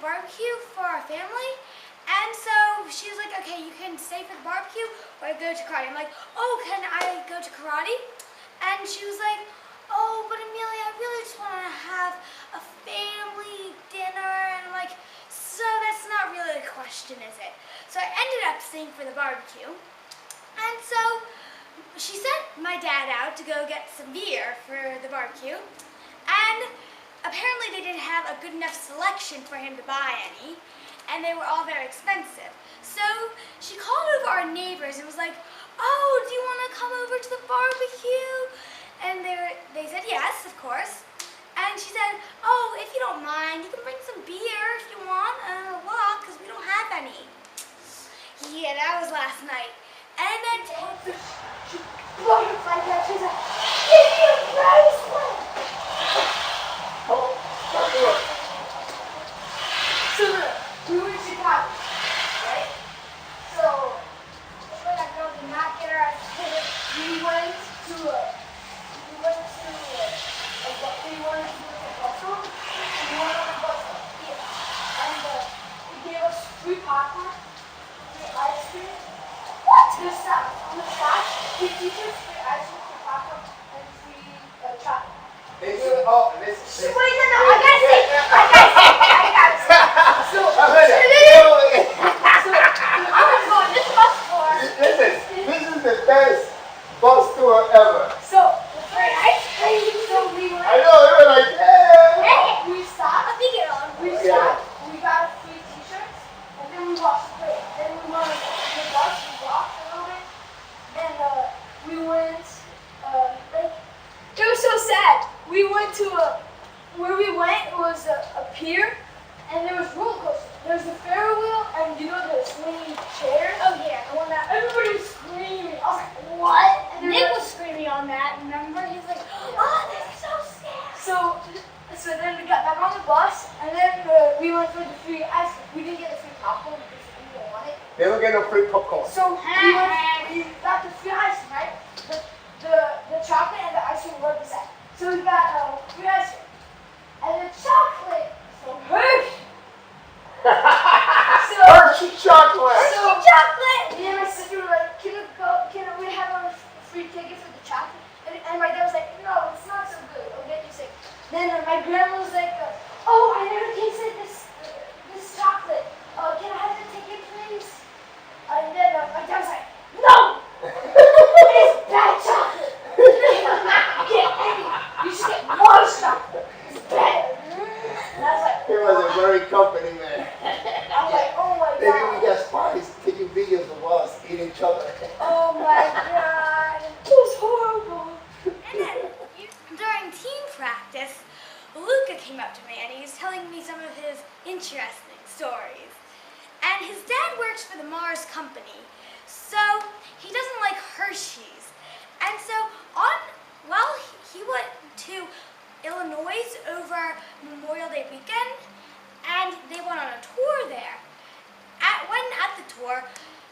barbecue for our family. And so she was like, okay, you can stay for the barbecue or go to karate. I'm like, oh, can I go to karate? And she was like, oh, but Amelia, I really just want to have a family dinner. And I'm like, so that's not really a question, is it? So I ended up staying for the barbecue. And so she sent my dad out to go get some beer for the barbecue. And apparently they didn't have a good enough selection for him to buy any. And they were all very expensive. So she called over our neighbors and was like, oh, do you want to come over to the barbecue? And they said yes, of course. And she said, oh, if you don't mind, you can bring some beer if you want, because we don't have any. Yeah, that was last night. And then she blew her like that. She's like, give me a bracelet! Oh, so we were in Chicago, right? So when that girl did not get her ass hit, we went to a bus stop, and we went on the bus stop here. And they gave us free popcorn, free ice cream. What? This side, on the side, we teachers free ice cream, free popcorn, and free chocolate. They do. Oh, this. Wait, no, I gotta say. So I was going this bus tour. This is the best bus tour ever. So the free ice cream. So we went. I know, they were like, yeah. Hey, we stopped. I think it on. We stopped. We got free t-shirts, and then we walked straight. Then we went on the bus. We walked a little bit, and we went like. It was so sad. We went to where we went was a pier, and there was roller coasters. There was the Ferris wheel, and you know the swinging chairs. Oh yeah. And when that, everybody was screaming. I was like, what? And Nick was screaming on that. Remember? He was like, oh, this is so scary. So then we got back on the bus, and then we went for the free ice cream. We didn't get the free popcorn because we didn't want it. They don't get no free popcorn. So we got the free ice cream, right? The chocolate and the ice cream were the same. So we got free ice cream. And the chocolate, so Hershey. Hershey chocolate. Hershey chocolate. Me and my sister were like, can we have a free ticket for the chocolate? And my dad was like, no, it's not so good. It'll get you sick. Then my grandma was like, oh, I never tasted this chocolate. Can I have the ticket, please? And then my dad was like, no! It's bad chocolate. You should get more chocolate. It's better. And I was like, he was a very company man. I was like, oh my God. Maybe we got spies taking videos of us eating chocolate. Oh my God. It was horrible. And then during team practice, Luca came up to me and he was telling me some of his interesting stories. And his dad works for the Mars company, so he doesn't like Hershey's. And so he went to Illinois over Memorial Day weekend, and they went on a tour there. When at the tour,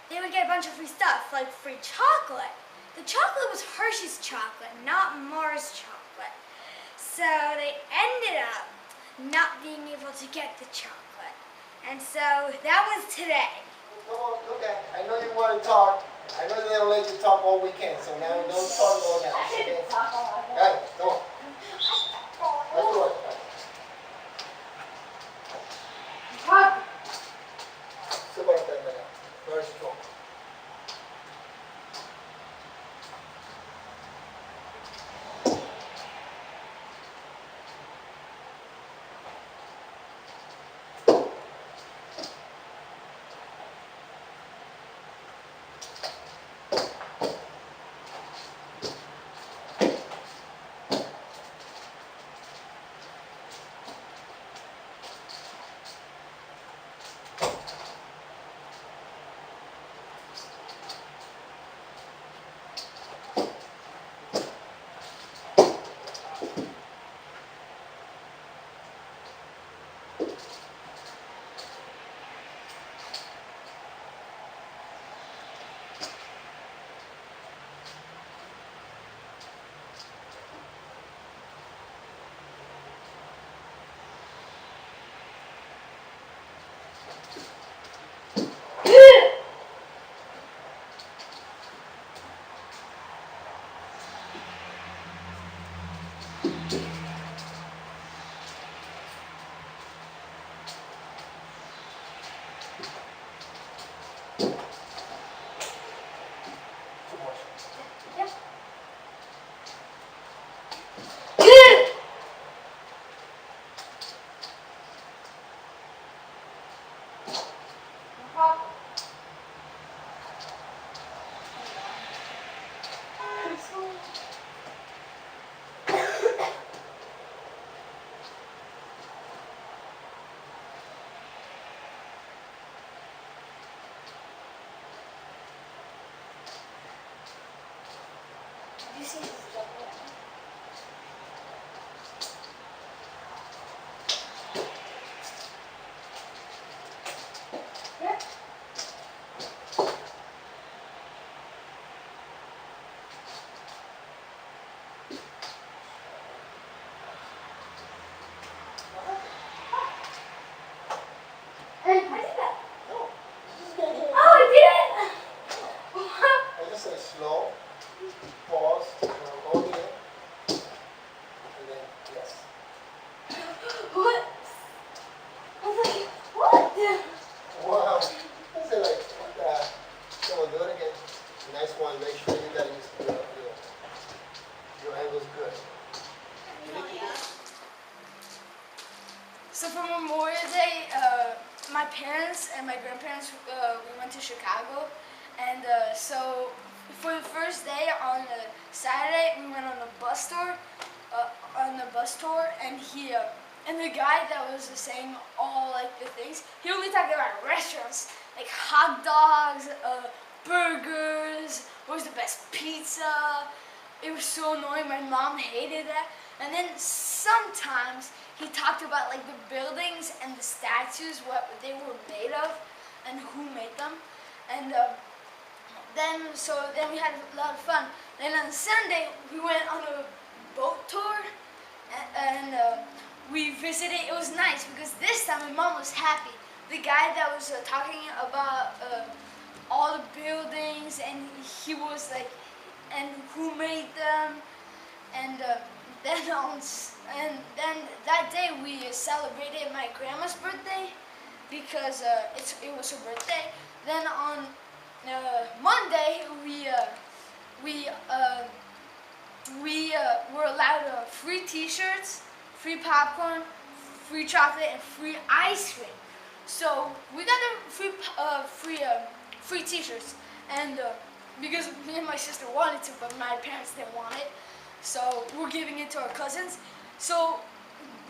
they would get a bunch of free stuff, like free chocolate. The chocolate was Hershey's chocolate, not Mars chocolate. So they ended up not being able to get the chocolate. And so that was today. Come on, look at. I know you want to talk. I know they don't let you talk all weekend, so now don't talk all now. Okay? Hey, come on. Let's do it. Super enfermera. Very strong. No problem. You see this stuff, yeah? Hey, I did that. No. Oh, I did it! I just say slow, pause, hold it in, and then yes. What? I was like, what? Wow. I say like, what the? So we'll do it again. Nice one. Make sure you got your angle's good. So for Memorial Day, my parents and my grandparents, we went to Chicago, and so for the first day on Saturday, we went on a bus tour, and and the guy that was saying all like the things, he only talked about restaurants, like hot dogs, burgers, what was the best pizza. It was so annoying. My mom hated that. And then sometimes he talked about like the buildings and the statues, what they were made of, and who made them. And then we had a lot of fun. Then on Sunday we went on a boat tour, and we visited. It was nice because this time my mom was happy. The guy that was talking about all the buildings, and he was like, and who made them, and then that day we celebrated my grandma's birthday because it was her birthday. Then on Monday we were allowed free T-shirts, free popcorn, free chocolate, and free ice cream. So we got the free T-shirts, and because me and my sister wanted to, but my parents didn't want it, so we're giving it to our cousins. So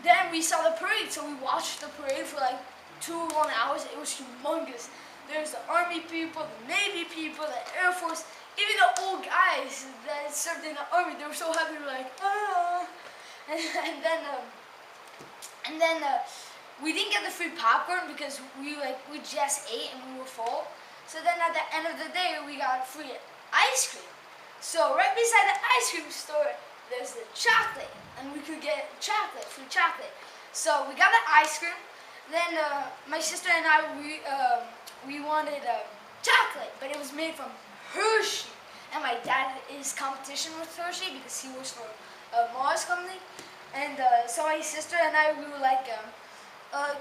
then we saw the parade, so we watched the parade for like 2 or 1 hours. It was humongous. There's the army people, the navy people, the air force, even the old guys that served in the army. They were so happy, like ah. And then we didn't get the free popcorn because we just ate and we were full. So then at the end of the day, we got free ice cream. So right beside the ice cream store, there's the chocolate, and we could get free chocolate. So we got the ice cream. Then my sister and I, we wanted chocolate, but it was made from Hershey. And my dad is competition with Hershey because he works for Mars company. And so my sister and I, we were like,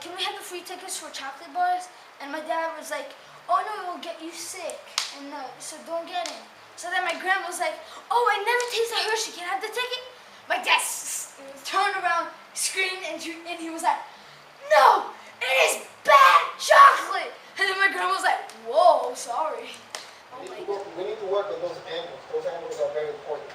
can we have the free tickets for chocolate bars? And my dad was like, oh no, it will get you sick, and so don't get it. So then my grandma was like, oh, I never tasted Hershey, can I have the ticket? My dad turned around, screamed, and he was like, no, it is bad chocolate. And then my grandma was like, whoa, sorry. Oh my God. We need to work on those angles. Those angles are very important.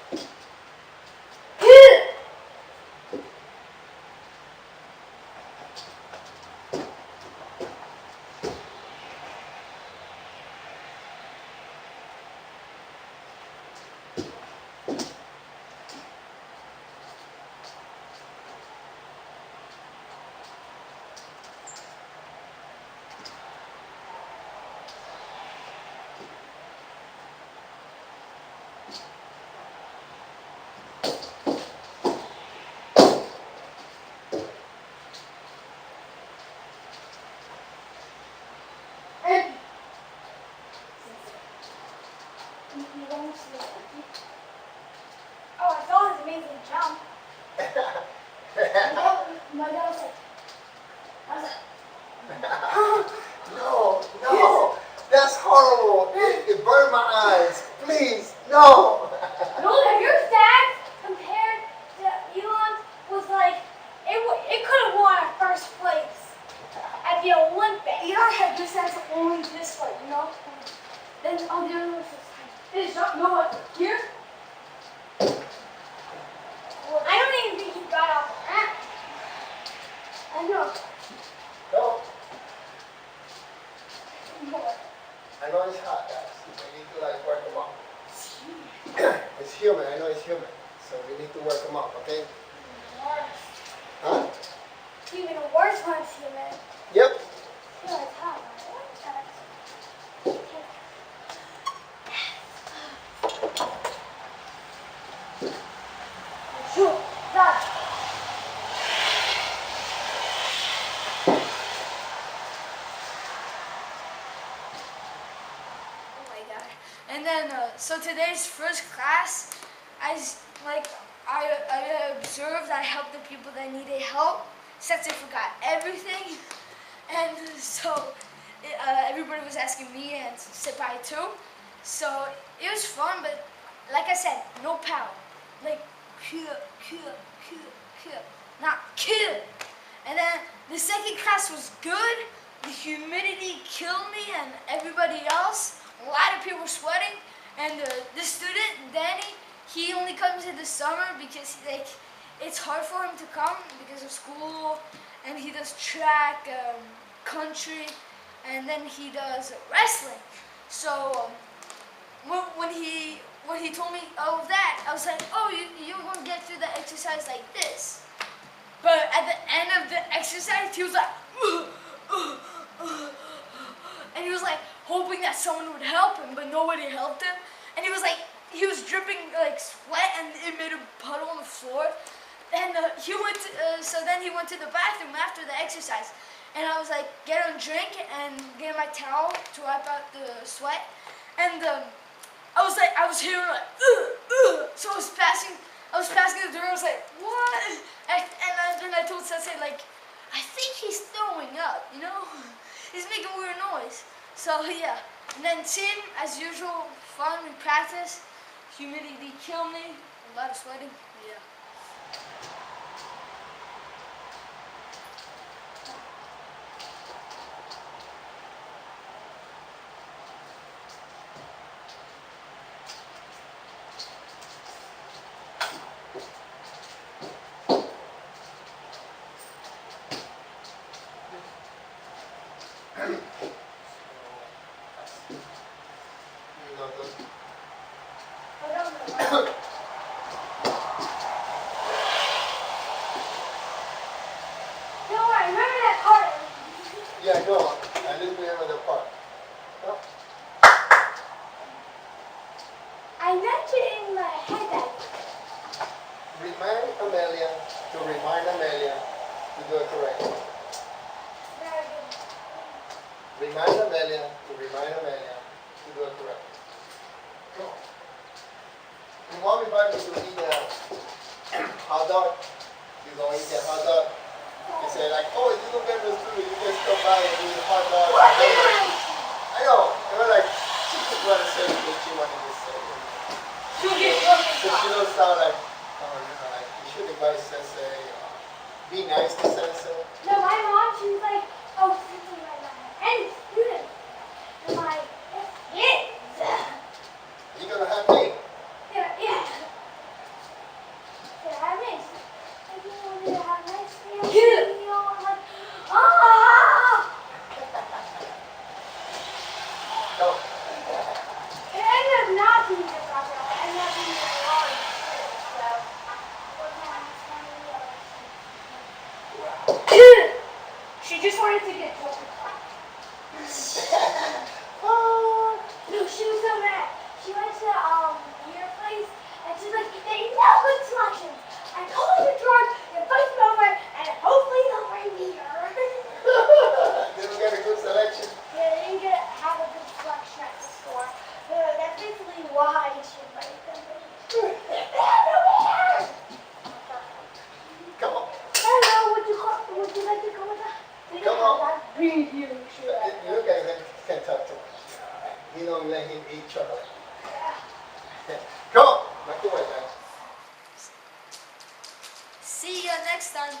Oh, I saw his amazing jump. My dad was like, No, that's horrible. It burned my eyes. Please, no. no, if your stats compared to Elon's was like, it could have won first place at the Olympics. The other head just has only this way, you know? Then on the other one is not no one here. Well, I don't even think he got off the ramp. I know. Go. More. I know it's hot, guys. We need to like work them up. It's humid. I know it's humid. So we need to work them up, okay? Worse. Huh? Even worse when it's humid. Yep. Feel it's hot. Sure. That. Oh my god. And then, so today's first class, I observed, I helped the people that needed help, since they forgot everything. And so everybody was asking me and Senpai too. So it was fun, but like I said, no power. Like, not kill. And then the second class was good. The humidity killed me and everybody else. A lot of people were sweating. And the student, Danny, he only comes in the summer because it's hard for him to come because of school. And he does track, country, and then he does wrestling. So when he told me all of that, I was like, oh, you're going to get through the exercise like this. But at the end of the exercise, he was like, and he was like hoping that someone would help him, but nobody helped him. And he was dripping like sweat, and it made a puddle on the floor. And so then he went to the bathroom after the exercise. And I was like, get him a drink and get my towel to wipe out the sweat. And I was hearing like, so I was passing the door. I was like, what? And then I told Sensei, like, I think he's throwing up, you know? He's making weird noise. So yeah. And then Tim, as usual, fun, we practice. Humidity killed me. A lot of sweating. Yeah. Yeah, no, I didn't remember the part. No. I mentioned in my head that Remind Amelia to do it correctly. Remind Amelia to do it correctly. Go. You want me back to eat the hot dog? You gonna eat the hot dog? You say like, oh, you don't get this food, you just come by and eat a hot dog. I know. They were like, she just wanted to say what she wanted to say. So she don't sound like, oh, you know, like, you should advise Sensei, be nice to Sensei. no, my mom, she was like, oh, Sensei, right now. And students. I'm like, yes. You're gonna have me. Yeah. Yeah, I miss. I just wanted to have nice family. You know, I'm like, ah! Go. It ended up not being a problem. It ended up being a large kid, so. She just wanted to get told. No, she was so mad. She went to your place and she's like, they know good selections. I told her to drive and fight them over and hopefully they'll bring me here. Didn't get a good selection. Yeah, they didn't have a good selection at the store. That's basically why she invited them. They have no hair! Come on. Hello, would you like to come with us? Come on. Read you, sure. You guys can't talk too much. You don't let him eat chocolate. Come on. Back to work, guys. See you next time.